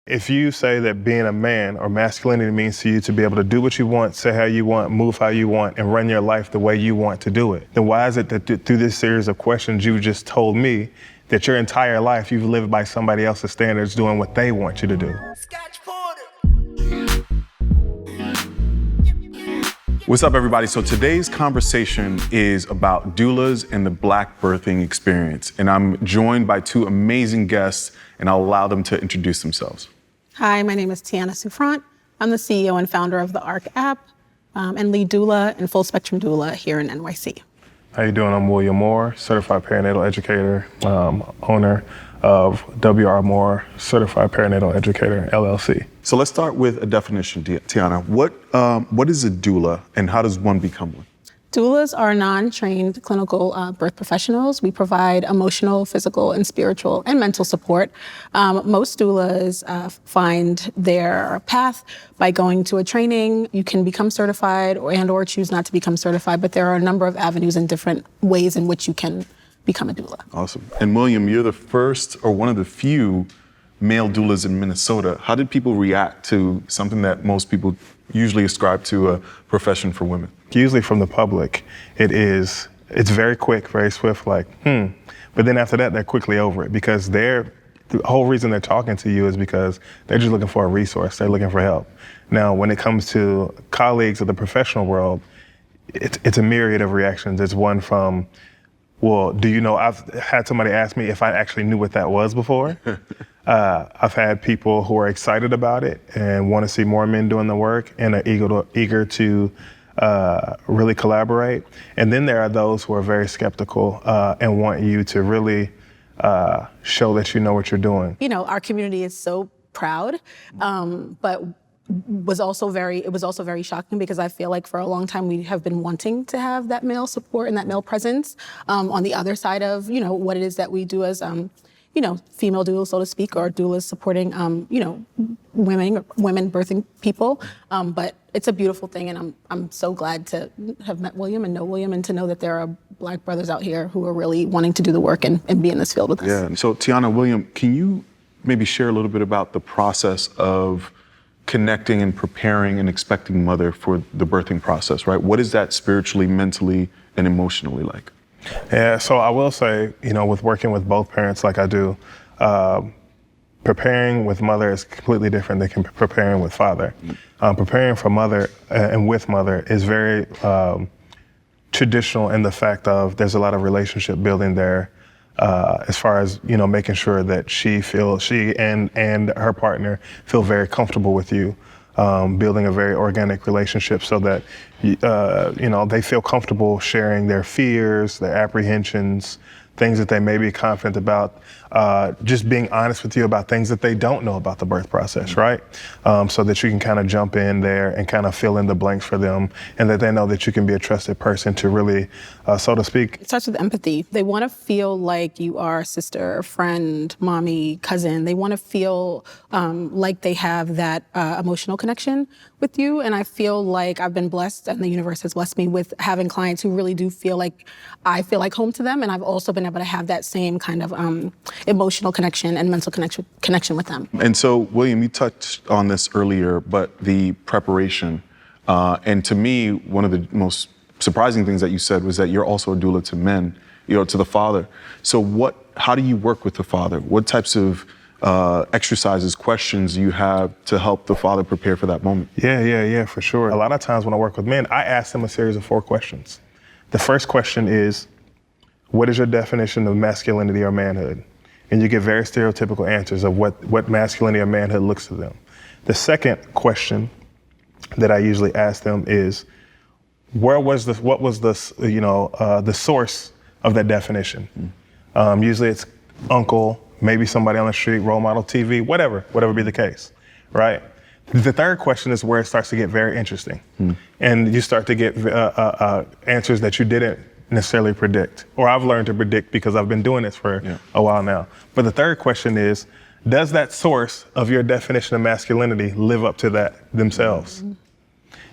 If you say that being a man or masculinity means to you to be able to do what you want, say how you want, move how you want, and run your life the way you want to do it, then why is it that through this series of questions you just told me that your entire life you've lived by somebody else's standards doing what they want you to do? Scotch Porter. What's up, everybody? So today's conversation is about doulas and the Black birthing experience. And I'm joined by two amazing guests, and I'll allow them to introduce themselves. Hi, my name is Te-Ana Souffrant. I'm the CEO and founder of the ARC app and lead doula and full spectrum doula here in NYC. How you doing? I'm William Moore, certified perinatal educator, owner of W.R. Moore, certified perinatal educator, LLC. So let's start with a definition, Te-Ana. What is a doula and how does one become one? Doulas are non-trained clinical birth professionals. We provide emotional, physical, and spiritual and mental support. Most doulas find their path by going to a training. You can become certified or choose not to become certified, but there are a number of avenues and different ways in which you can become a doula. Awesome. And William, you're the first or one of the few male doulas in Minnesota. How did people react to something that most people usually ascribe to a profession for women? Usually from the public, it's very quick, very swift, like, But then after that, they're quickly over it because the whole reason they're talking to you is because they're just looking for a resource. They're looking for help. Now, when it comes to colleagues of the professional world, it's a myriad of reactions. It's one from, well, do you know, I've had somebody ask me if I actually knew what that was before. I've had people who are excited about it and want to see more men doing the work and are eager to really collaborate. And then there are those who are very skeptical and want you to really show that you know what you're doing. You know, our community is so proud, but it was also very shocking because I feel like for a long time we have been wanting to have that male support and that male presence on the other side of, what it is that we do as, female doulas, so to speak, or doulas supporting, women birthing people. But it's a beautiful thing, and I'm so glad to have met William and know William and to know that there are Black brothers out here who are really wanting to do the work and be in this field with us. Yeah, so Te-Ana, William, can you maybe share a little bit about the process of connecting and preparing an expecting mother for the birthing process, right? What is that spiritually, mentally, and emotionally like? Yeah, so I will say, with working with both parents like I do, preparing with mother is completely different than preparing with father. Preparing for mother and with mother is very traditional in the fact of there's a lot of relationship building there. As far as, making sure that she and her partner feel very comfortable with you, building a very organic relationship so that, they feel comfortable sharing their fears, their apprehensions, things that they may be confident about, just being honest with you about things that they don't know about the birth process, right? So that you can kind of jump in there and kind of fill in the blanks for them and that they know that you can be a trusted person to really, so to speak. It starts with empathy. They want to feel like you are sister, friend, mommy, cousin. They want to feel like they have that emotional connection with you. And I feel like I've been blessed and the universe has blessed me with having clients who really do feel like I feel like home to them. And I've also been able to have that same kind of emotional connection and mental connection with them. And so, William, you touched on this earlier, but the preparation, and to me, one of the most surprising things that you said was that you're also a doula to men, to the father. So how do you work with the father? What types of exercises, questions do you have to help the father prepare for that moment? Yeah, for sure. A lot of times when I work with men, I ask them a series of 4 questions. The first question is, what is your definition of masculinity or manhood? And you get very stereotypical answers of what masculinity or manhood looks to them. The second question that I usually ask them is, what was the source of that definition? Usually it's uncle, maybe somebody on the street, role model, TV, whatever be the case, right? The third question is where it starts to get very interesting. And you start to get answers that you didn't necessarily predict, or I've learned to predict because I've been doing this for a while now. But the third question is, does that source of your definition of masculinity live up to that themselves?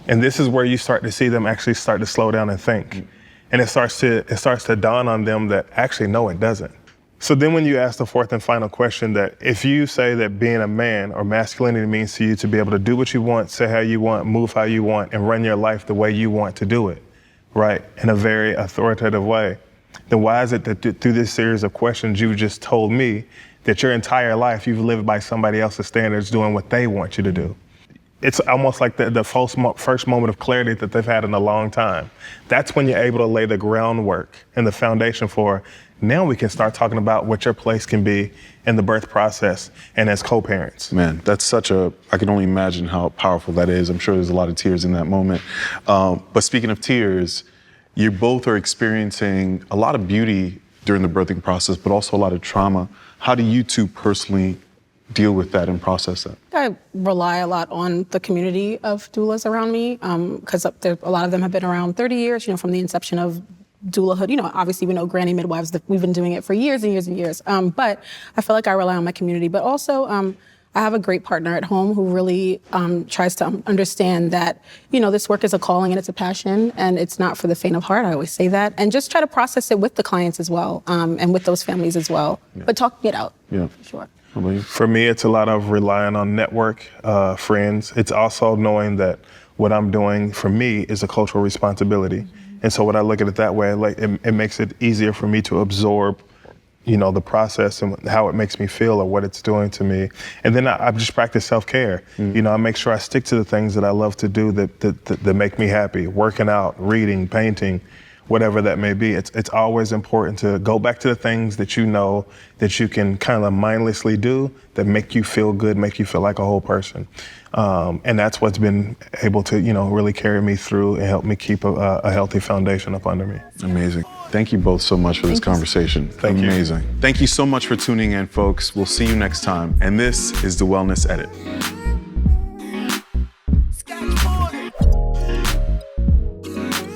And this is where you start to see them actually start to slow down and think. And it starts to dawn on them that actually, no, it doesn't. So then when you ask the fourth and final question, that if you say that being a man or masculinity means to you to be able to do what you want, say how you want, move how you want, and run your life the way you want to do it, right, in a very authoritative way, then why is it that through this series of questions you just told me that your entire life you've lived by somebody else's standards doing what they want you to do? It's almost like the first moment of clarity that they've had in a long time. That's when you're able to lay the groundwork and the foundation for, now we can start talking about what your place can be in the birth process and as co-parents. Man, that's I can only imagine how powerful that is. I'm sure there's a lot of tears in that moment. But speaking of tears, you both are experiencing a lot of beauty during the birthing process, but also a lot of trauma. How do you two personally deal with that and process that? I rely a lot on the community of doulas around me, because a lot of them have been around 30 years, from the inception of doulahood. Obviously we know granny midwives, we've been doing it for years and years and years. But I feel like I rely on my community. But also, I have a great partner at home who really tries to understand that, this work is a calling and it's a passion and it's not for the faint of heart. I always say that. And just try to process it with the clients as well, and with those families as well. Yeah. But talking it out, for sure. For me, it's a lot of relying on network, friends. It's also knowing that what I'm doing for me is a cultural responsibility. And so when I look at it that way, it makes it easier for me to absorb, the process and how it makes me feel or what it's doing to me. And then I just practice self-care. I make sure I stick to the things that I love to do that make me happy. Working out, reading, painting, whatever that may be. It's always important to go back to the things that you know that you can kind of mindlessly do that make you feel good, make you feel like a whole person. And that's what's been able to, really carry me through and help me keep a healthy foundation up under me. Amazing. Thank you both so much for this conversation. Thank you. Amazing. Thank you so much for tuning in, folks. We'll see you next time. And this is The Wellness Edit.